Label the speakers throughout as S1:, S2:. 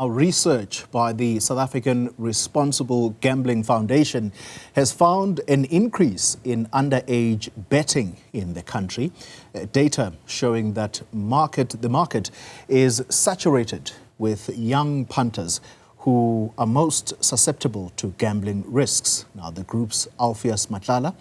S1: Our research by the South African Responsible Gambling Foundation has found an increase in underage betting in the country. Data showing that the market is saturated with young punters who are most susceptible to gambling risks. Now, the groups Alpheus Matlala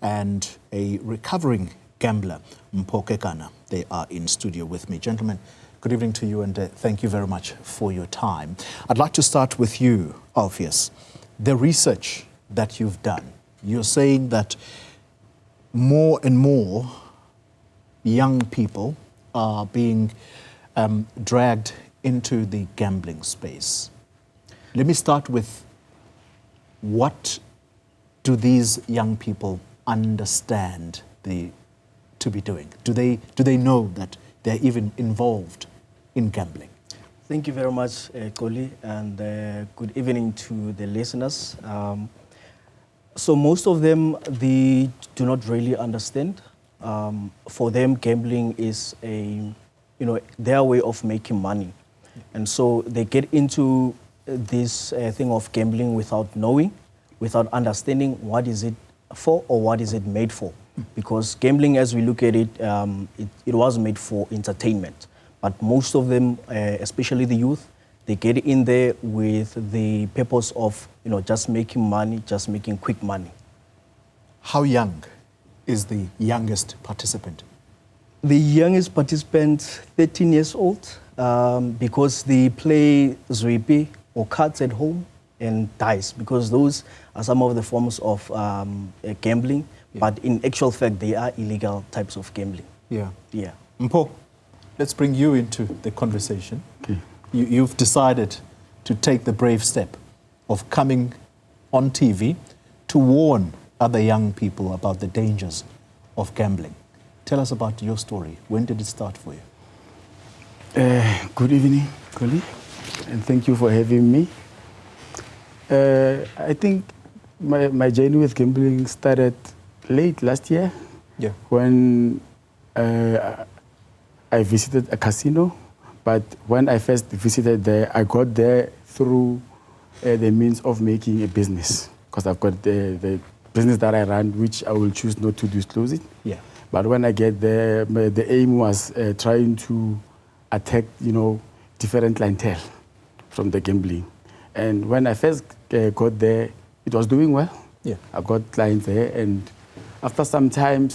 S1: and a recovering gambler, Mpho Kekana, they are in studio with me. Gentlemen, good evening to you, and thank you very much for your time. I'd like to start with you, Alpheus. The research that you've done, you're saying that more and more young people are being dragged into the gambling space. Let me start with, what do these young people understand to be doing? Do they know that they're even involved in gambling?
S2: Thank you very much, Koli, and good evening to the listeners. So most of them, they do not really understand. For them, gambling is their way of making money. And so they get into this thing of gambling without knowing, without understanding what is it for or what is it made for. Because gambling, as we look at it, it was made for entertainment. But most of them, especially the youth, they get in there with the purpose of just making money, just making quick money.
S1: How young is the youngest participant?
S2: The youngest participant, 13 years old, because they play zwipi or cards at home and dice, because those are some of the forms of gambling. Yeah. But in actual fact, they are illegal types of gambling.
S1: Yeah.
S2: Yeah.
S1: Mpho, let's bring you into the conversation.
S3: Okay.
S1: You've decided to take the brave step of coming on TV to warn other young people about the dangers of gambling. Tell us about your story. When did it start for you?
S3: Good evening, Koli, and thank you for having me. I think my journey with gambling started late last year.
S1: Yeah.
S3: When I visited a casino, but when I first visited there, I got there through the means of making a business, because I've got the business that I run, which I will choose not to disclose it.
S1: Yeah.
S3: But when I get there, the aim was trying to attack, different clientele from the gambling. And when I first got there, it was doing well.
S1: Yeah.
S3: I got clients there, and after some time,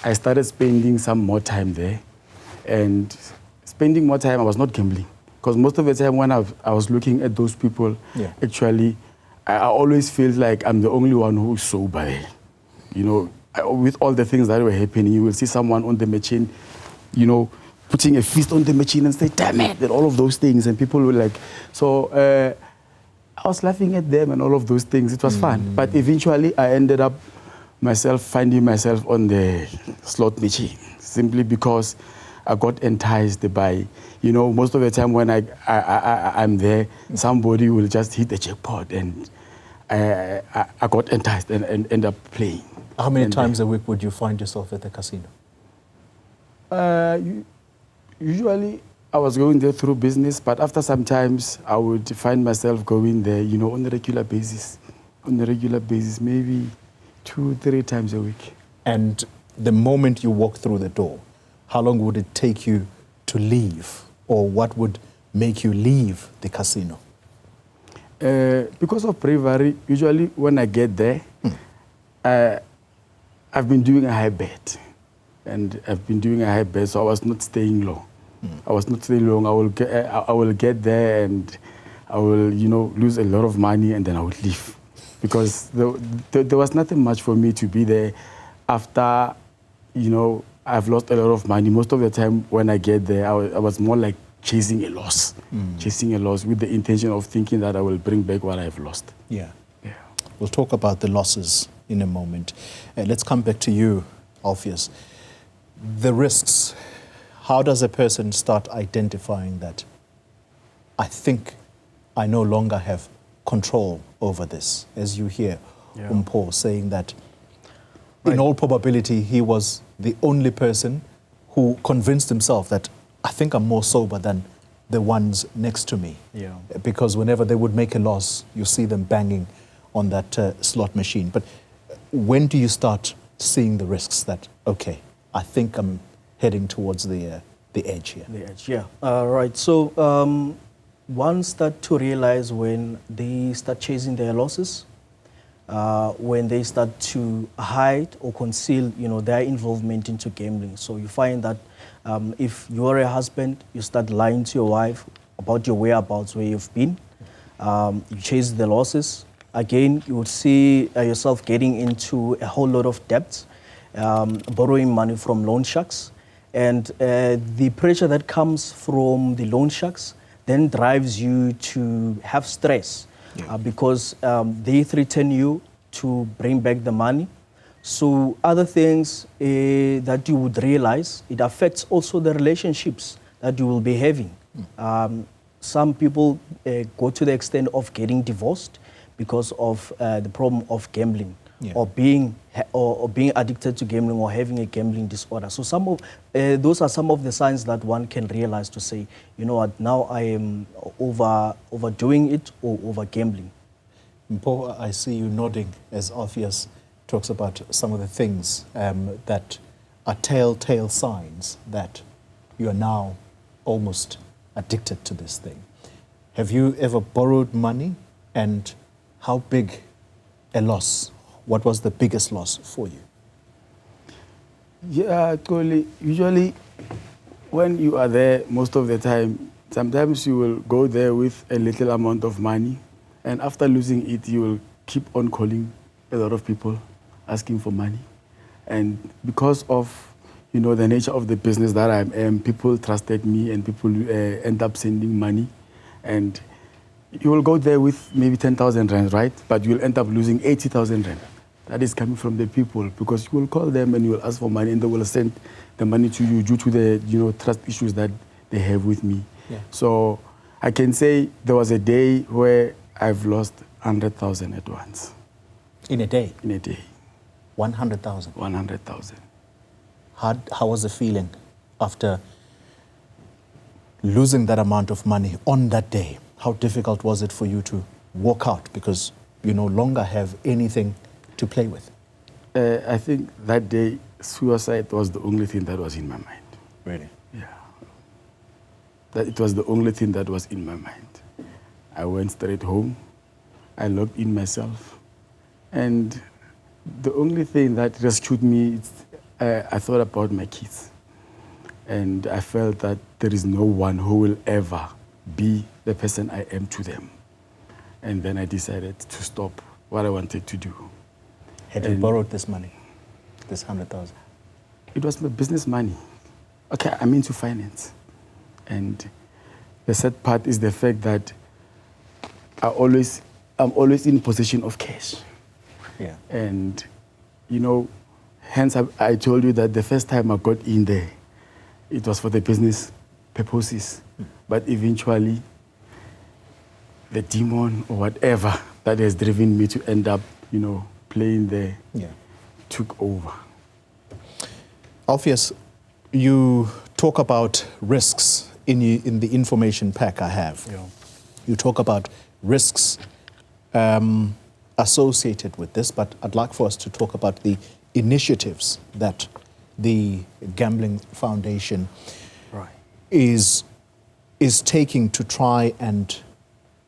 S3: I started spending some more time there. And spending more time, I was not gambling. Because most of the time when I was looking at those people,
S1: yeah,
S3: actually, I always feel like I'm the only one who's sober there. With all the things that were happening, you will see someone on the machine, putting a fist on the machine and say, damn it, and all of those things. And people were like, so I was laughing at them and all of those things. It was fun. But eventually, I ended up finding myself on the slot machine, simply because I got enticed by, most of the time when I'm there, somebody will just hit the jackpot, and I got enticed and end up playing.
S1: How many times a week would you find yourself at the casino?
S3: Usually, I was going there through business, but after some times, I would find myself going there, on a regular basis. On a regular basis, maybe 2-3 times a week.
S1: And the moment you walk through the door, how long would it take you to leave? Or what would make you leave the casino?
S3: Because of bravery, usually when I get there, I've been doing a high bet. And I've been doing a high bet, so I was not staying long. I was not staying long. I will get there and I will, lose a lot of money, and then I would leave. Because there was nothing much for me to be there after, I've lost a lot of money. Most of the time when I get there, I was more like chasing a loss. Chasing a loss with the intention of thinking that I will bring back what I've lost.
S1: Yeah. Yeah. We'll talk about the losses in a moment. Let's come back to you, Alpheus. The risks. How does a person start identifying that I think I no longer have control over this? As you hear Mpho saying that in all probability he was the only person who convinced himself that I think I'm more sober than the ones next to me.
S2: Yeah.
S1: Because whenever they would make a loss, you see them banging on that slot machine. But when do you start seeing the risks that, okay, I think I'm heading towards the edge here?
S2: The edge, yeah. Right. So one start to realize when they start chasing their losses, when they start to hide or conceal, their involvement into gambling. So you find that if you are a husband, you start lying to your wife about your whereabouts, where you've been. You chase the losses. Again, you would see yourself getting into a whole lot of debts, borrowing money from loan sharks. And the pressure that comes from the loan sharks then drives you to have stress. Yeah. Because they threaten you to bring back the money. So other things that you would realize, it affects also the relationships that you will be having. Some people go to the extent of getting divorced because of the problem of gambling. Yeah. or being addicted to gambling or having a gambling disorder. So those are some of the signs that one can realize to say, you know what, now I am overdoing it or over gambling.
S1: Mpho, I see you nodding as Alpheus talks about some of the things that are telltale signs that you are now almost addicted to this thing. Have you ever borrowed money, and how big a loss? What was the biggest loss for you?
S3: Yeah, totally. Usually, when you are there most of the time, sometimes you will go there with a little amount of money, and after losing it, you will keep on calling a lot of people asking for money. And because of the nature of the business that I am, people trusted me, and people end up sending money, and you will go there with maybe 10,000 rand, right? But you will end up losing 80,000 rand. That is coming from the people, because you will call them and you will ask for money, and they will send the money to you due to the trust issues that they have with me. Yeah. So I can say there was a day where I've lost 100,000 at once.
S1: In a day?
S3: In a day.
S1: 100,000?
S3: 100,000.
S1: How was the feeling after losing that amount of money on that day? How difficult was it for you to walk out because you no longer have anything to play with?
S3: I think that day, suicide was the only thing that was in my mind.
S1: Really?
S3: Yeah. That it was the only thing that was in my mind. I went straight home. I locked in myself. And the only thing that rescued me, I thought about my kids. And I felt that there is no one who will ever be the person I am to them. And then I decided to stop what I wanted to do.
S1: Had you borrowed this money, this 100,000?
S3: It was my business money. Okay, I'm into finance. And the sad part is the fact that I'm always in possession of cash.
S1: Yeah.
S3: And, hence I told you that the first time I got in there, it was for the business purposes. But eventually, the demon or whatever that has driven me to end up, playing there, took over.
S1: Alpheus, you talk about risks in the information pack I have.
S2: Yeah.
S1: You talk about risks associated with this, but I'd like for us to talk about the initiatives that the Gambling Foundation is taking to try and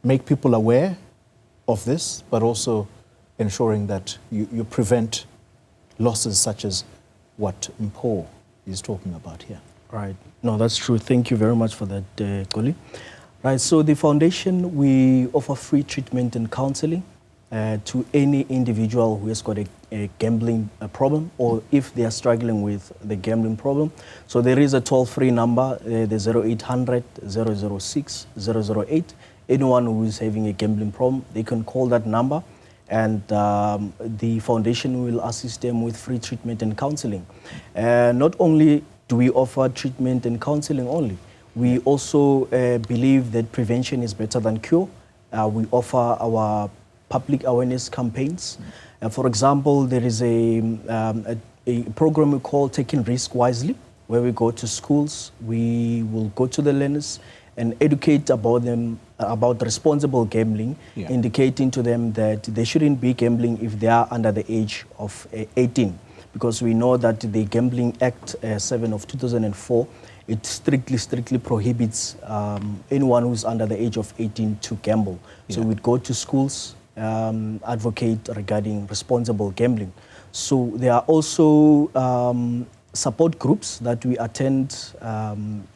S1: make people aware of this, but also ensuring that you prevent losses such as what Mpho is talking about here.
S2: Right. No, that's true. Thank you very much for that, Koli. Right, so the foundation, we offer free treatment and counseling to any individual who has got a gambling problem, or if they are struggling with the gambling problem. So there is a toll-free number, the 0800 006 008. Anyone who is having a gambling problem, they can call that number, and the foundation will assist them with free treatment and counseling. Not only do we offer treatment and counseling only, we also believe that prevention is better than cure. We offer our public awareness campaigns. For example, there is a program we call Taking Risk Wisely, where we go to schools, we will go to the learners, and educate about them about responsible gambling, indicating to them that they shouldn't be gambling if they are under the age of 18, because we know that the Gambling Act 7 of 2004, it strictly prohibits anyone who's under the age of 18 to gamble. So we'd go to schools, advocate regarding responsible gambling. So there are also support groups that we attend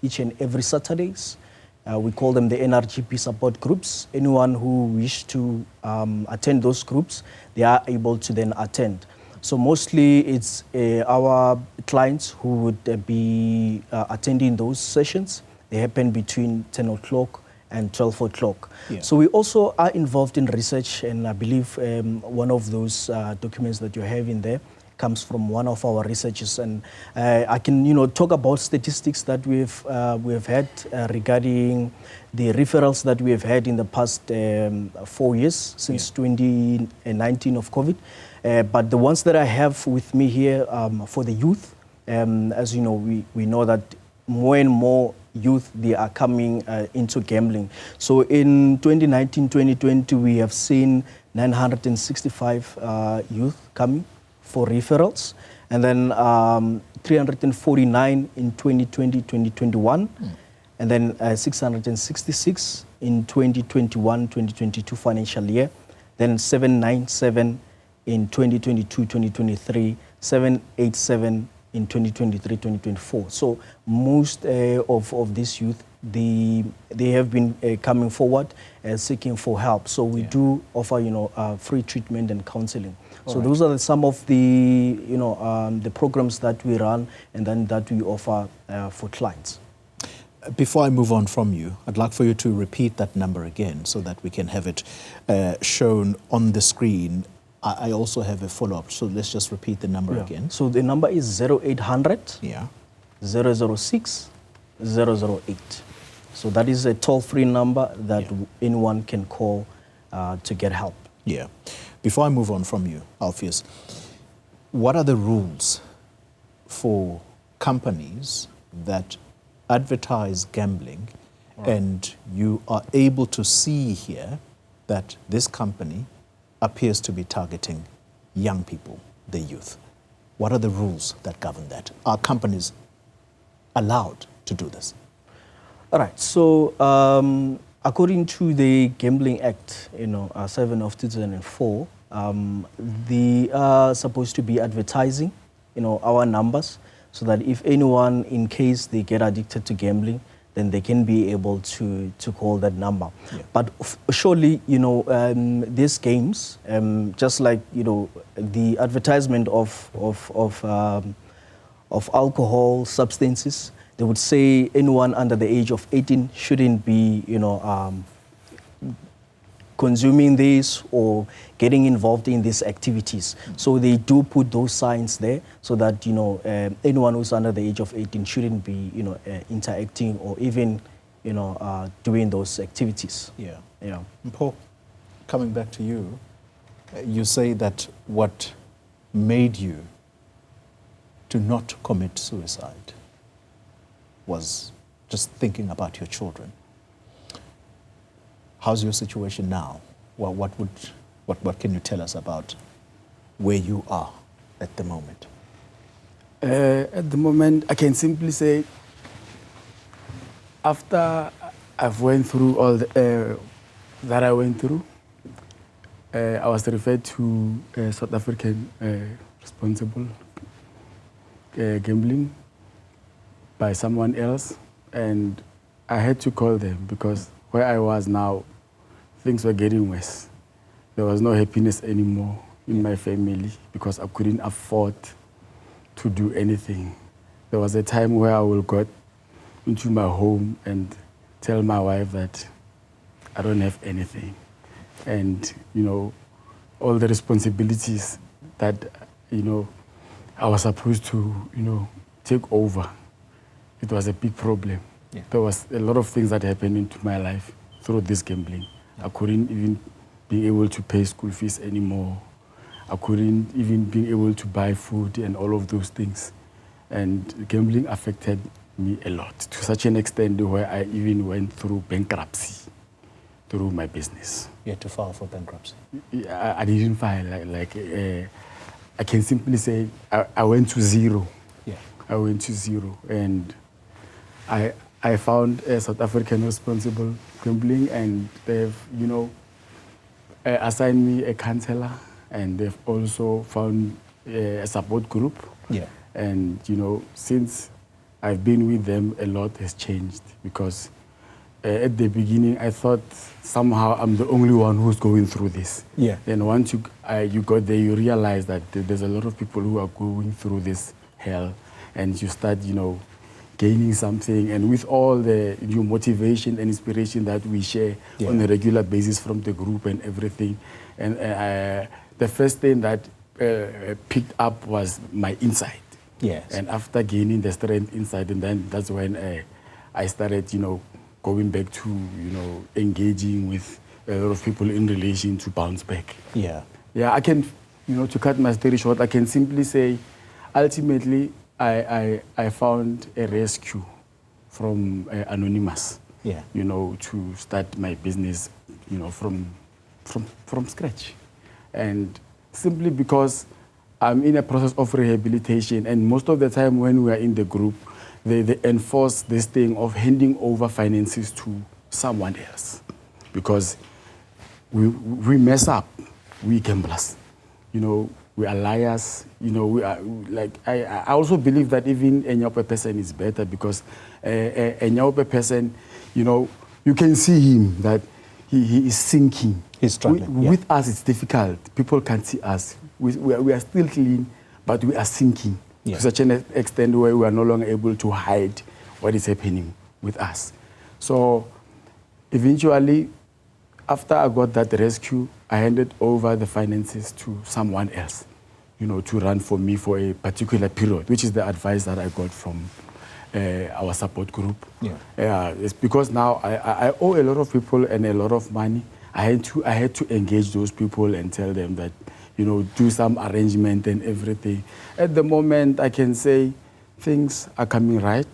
S2: each and every Saturdays. We call them the NRGP support groups. Anyone who wish to attend those groups, they are able to then attend. So mostly it's our clients who would be attending those sessions. They happen between 10 o'clock and 12 o'clock. So we also are involved in research, and I believe one of those documents that you have in there comes from one of our researchers, and I can talk about statistics that we've had regarding the referrals that we have had in the past 4 years since 2019 of COVID. But the ones that I have with me here for the youth, as you know, we know that more and more youth, they are coming into gambling. So in 2019-2020, we have seen 965 youth coming for referrals, and then 349 in 2020-2021, and then 666 in 2021-2022 financial year, then 797 in 2022-2023, 787 in 2023-2024. So most of these youth, they have been coming forward seeking for help. So we do offer free treatment and counselling. So those are some of the the programs that we run and then that we offer for clients.
S1: Before I move on from you, I'd like for you to repeat that number again so that we can have it shown on the screen. I also have a follow-up, so let's just repeat the number again.
S2: So the number is 0800 006 008. So that is a toll-free number that anyone can call to get help.
S1: Yeah. Before I move on from you, Alpheus, what are the rules for companies that advertise gambling and you are able to see here that this company appears to be targeting young people, the youth? What are the rules that govern that? Are companies allowed to do this?
S2: All right. So according to the Gambling Act, 7 of 2004, they are supposed to be advertising, our numbers, so that if anyone, in case they get addicted to gambling, then they can be able to call that number. But surely, these games, just like the advertisement of alcohol, substances, they would say anyone under the age of 18 shouldn't be, consuming this or getting involved in these activities. So they do put those signs there so that, anyone who's under the age of 18 shouldn't be, interacting or even, doing those activities.
S1: Mpho, coming back to you, you say that what made you to not commit suicide was just thinking about your children. How's your situation now? What can you tell us about where you are at the moment?
S3: At the moment, I can simply say, after I've went through all that I went through, I was referred to South African responsible gambling by someone else, and I had to call them because where I was now, things were getting worse. There was no happiness anymore in my family because I couldn't afford to do anything. There was a time where I will go into my home and tell my wife that I don't have anything. And, all the responsibilities that, I was supposed to, take over. It was a big problem. There was a lot of things that happened into my life through this gambling. I couldn't even be able to pay school fees anymore. I couldn't even be able to buy food and all of those things. And gambling affected me a lot, to such an extent where I even went through bankruptcy through my business.
S1: You had to file for bankruptcy?
S3: I didn't file. I can simply say I went to zero.
S1: Yeah.
S3: I went to zero, and I found a South African responsible gambling, and they've, you know, assigned me a counselor, and they've also found a support group.
S1: Yeah.
S3: And, you know, since I've been with them, a lot has changed, because at the beginning I thought somehow I'm the only one who's going through this.
S1: Yeah.
S3: Then once you got there, you realize that there's a lot of people who are going through this hell, and you start, you know, gaining something. And with all the new motivation and inspiration that we share on a regular basis from the group and everything, and the first thing that picked up was my insight.
S1: Yes.
S3: And after gaining the strength inside, and then that's when I started, you know, going back to, you know, engaging with a lot of people in relation to bounce back.
S1: Yeah.
S3: Yeah, I can, you know, to cut my story short, I can simply say, ultimately, I found a rescue from Anonymous.
S1: Yeah.
S3: You know, to start my business, you know, from scratch, and simply because I'm in a process of rehabilitation, and most of the time when we are in the group, they enforce this thing of handing over finances to someone else, because we mess up, we gamblers, you know, we are liars, you know, we are like, I also believe that even a Nyaope person is better, because a Nyaope person, you know, you can see him that he is sinking.
S1: He's struggling.
S3: With us, it's difficult. People can't see us. We are still clean, but we are sinking to such an extent where we are no longer able to hide what is happening with us. So eventually, after I got that rescue, I handed over the finances to someone else, you know, to run for me for a particular period, which is the advice that I got from our support group. Yeah. It's because now I owe a lot of people and a lot of money. I had to engage those people and tell them that, you know, do some arrangement and everything. At the moment, I can say things are coming right.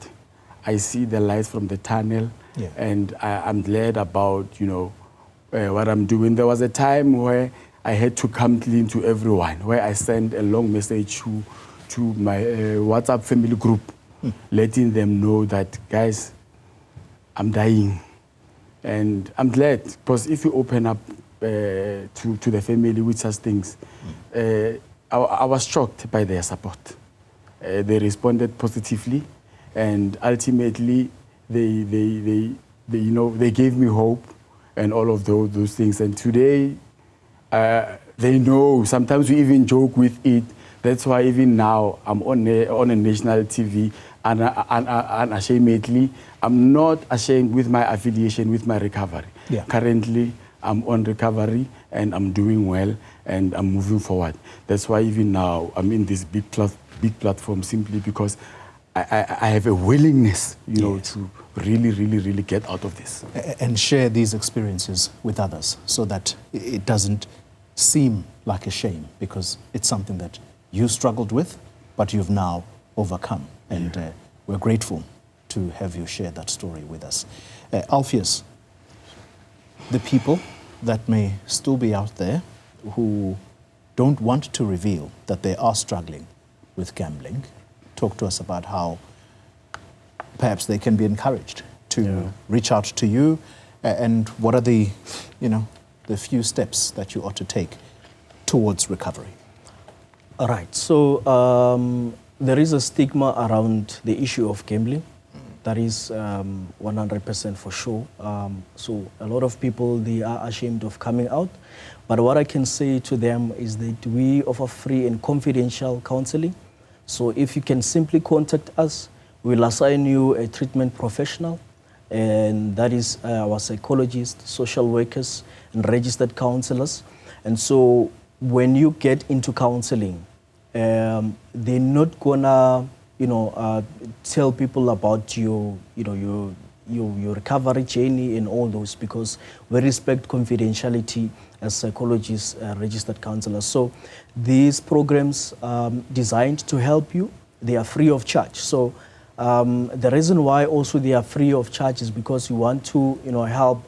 S3: I see the lights from the tunnel, and I'm glad about, you know, what I'm doing. There was a time where I had to come clean to everyone, where I sent a long message to my WhatsApp family group, letting them know that, guys, I'm dying. And I'm glad, because if you open up to the family with such things, I was shocked by their support. They responded positively, and ultimately they you know, they gave me hope and all of those things. And today they know. Sometimes we even joke with it. That's why even now I'm on a national TV, and unashamedly, I'm not ashamed with my affiliation with my recovery. Currently, I'm on recovery, and I'm doing well, and I'm moving forward. That's why even now I'm in this big platform, simply because I have a willingness, you know, to really get out of this.
S1: And share these experiences with others, so that it doesn't seem like a shame, because it's something that you struggled with, but you've now overcome. And we're grateful to have you share that story with us. Alpheus, the people that may still be out there who don't want to reveal that they are struggling with gambling, talk to us about how perhaps they can be encouraged to reach out to you, and what are the, you know, the few steps that you ought to take towards recovery.
S2: All right. So there is a stigma around the issue of gambling. That is 100% for sure. So a lot of people, they are ashamed of coming out. But what I can say to them is that we offer free and confidential counseling. So if you can simply contact us, we'll assign you a treatment professional, and that is our psychologists, social workers, and registered counselors. And so when you get into counseling, they're not gonna, you know, tell people about your recovery journey and all those, because we respect confidentiality as psychologists, registered counselors. So these programs designed to help you, they are free of charge. So The reason why also they are free of charge is because we want to, help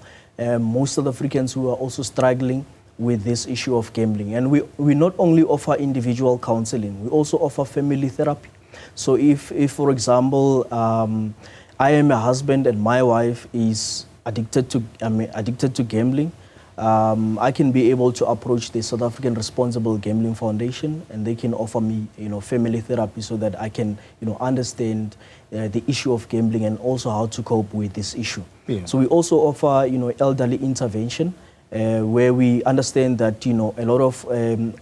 S2: most South Africans who are also struggling with this issue of gambling. And we not only offer individual counseling, we also offer family therapy. So if for example, I am a husband and my wife is addicted to gambling, I can be able to approach the South African Responsible Gambling Foundation, and they can offer me, family therapy so that I can, understand the issue of gambling and also how to cope with this issue.
S1: Yeah.
S2: So we also offer, elderly intervention, where we understand that, a lot of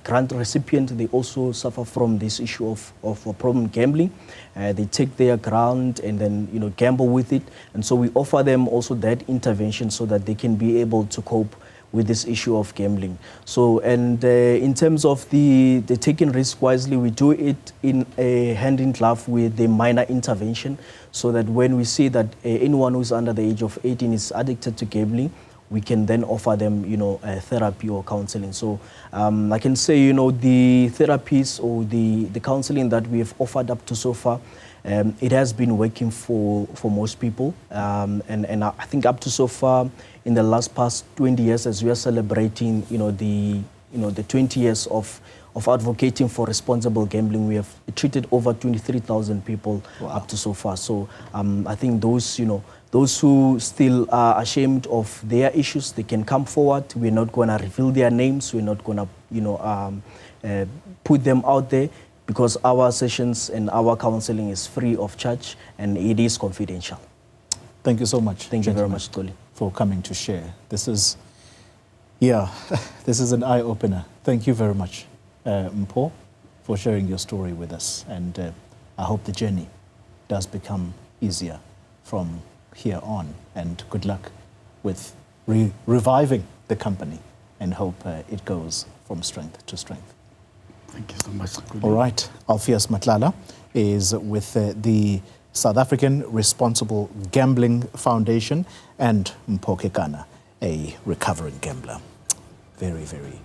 S2: grant recipients, they also suffer from this issue of problem gambling. They take their grant and then, gamble with it. And so we offer them also that intervention so that they can be able to cope with this issue of gambling. So, and in terms of the taking risk wisely, we do it in a hand in glove with the minor intervention, so that when we see that anyone who's under the age of 18 is addicted to gambling, we can then offer them, therapy or counseling. So I can say, the therapies or the counseling that we have offered up to so far, it has been working for most people. And I think up to so far, in the past 20 years, as we are celebrating, the 20 years of advocating for responsible gambling, we have treated over 23,000 people. Wow. Up to so far. So I think those who still are ashamed of their issues, they can come forward. We're not going to reveal their names. We're not going to, put them out there, because our sessions and our counseling is free of charge and it is confidential.
S1: Thank you so much.
S2: Thank you very much, Toli,
S1: for coming to share. This is an eye-opener. Thank you very much, Mpho, for sharing your story with us. And I hope the journey does become easier from here on. And good luck with reviving the company, and hope it goes from strength to strength.
S3: Thank you so much.
S1: All right. Alpheus Matlala is with the South African Responsible Gambling Foundation, and Mpho Kekana, a recovering gambler. Very, very